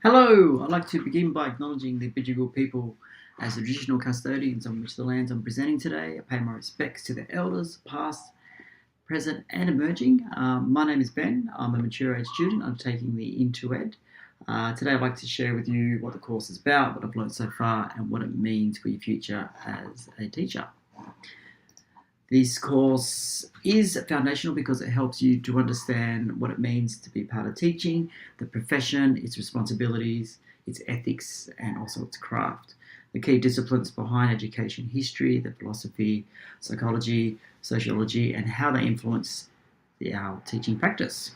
Hello, I'd like to begin by acknowledging the Bidjigal people as the traditional custodians on which the lands I'm presenting today. I pay my respects to the elders, past, present and emerging. My name is Ben. I'm a mature age student undertaking the IntroToEd. Today I'd like to share with you what the course is about, what I've learned so far and what it means for your future as a teacher. This course is foundational because it helps you to understand what it means to be part of teaching, the profession, its responsibilities, its ethics, and also its craft. The key disciplines behind education history, the philosophy, psychology, sociology, and how they influence our teaching practice.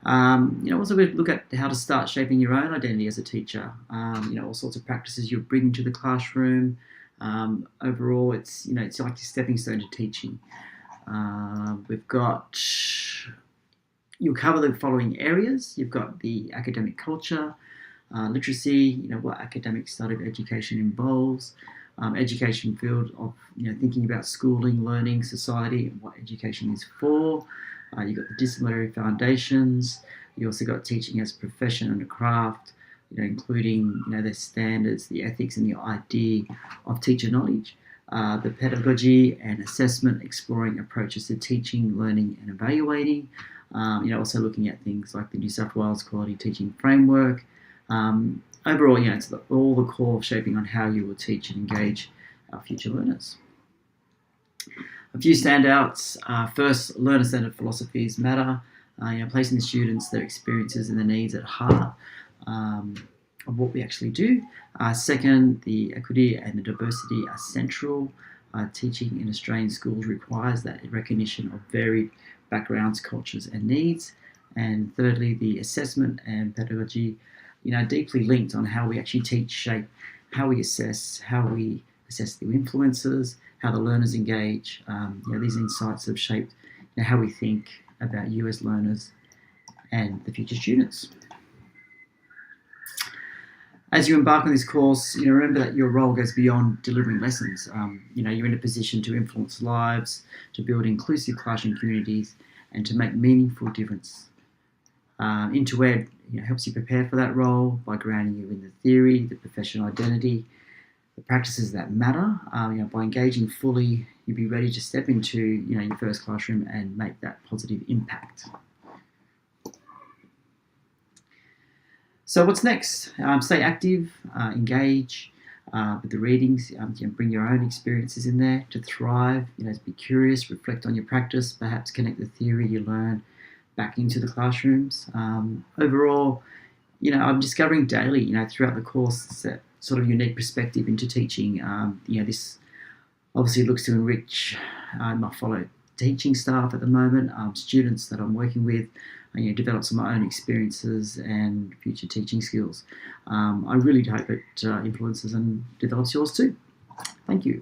Also we look at how to start shaping your own identity as a teacher. All sorts of practices you'll bring into the classroom. Overall, it's like a stepping stone to teaching. You'll cover the following areas. You've got the academic culture, literacy, what academic style of education involves, education field of thinking about schooling, learning, society, and what education is for. You've got the disciplinary foundations. You also got teaching as a profession and a craft, including the standards, the ethics, and the idea of teacher knowledge. The pedagogy and assessment, exploring approaches to teaching, learning, and evaluating. Also looking at things like the New South Wales Quality Teaching Framework. Overall, it's all the core shaping on how you will teach and engage our future learners. A few standouts. First, learner-centered philosophies matter. Placing the students, their experiences and their needs at heart of what we actually do. Second, the equity and the diversity are central. Teaching in Australian schools requires that recognition of varied backgrounds, cultures and needs. And thirdly, the assessment and pedagogy, deeply linked on how we actually teach, shape, how we assess the influences, how the learners engage. These insights have shaped how we think about you as learners and the future students. As you embark on this course, remember that your role goes beyond delivering lessons. You're in a position to influence lives, to build inclusive classroom communities, and to make meaningful difference. IntroToEd helps you prepare for that role by grounding you in the theory, the professional identity, the practices that matter. By engaging fully, you'll be ready to step into your first classroom and make that positive impact. So what's next? Stay active, engage with the readings, bring your own experiences in there to thrive, be curious, reflect on your practice, perhaps connect the theory you learn back into the classrooms. Overall, I'm discovering daily, throughout the course, that sort of unique perspective into teaching. This obviously looks to enrich my fellow teaching staff at the moment, students that I'm working with, develop some of my own experiences and future teaching skills. I really hope it influences and develops yours too. Thank you.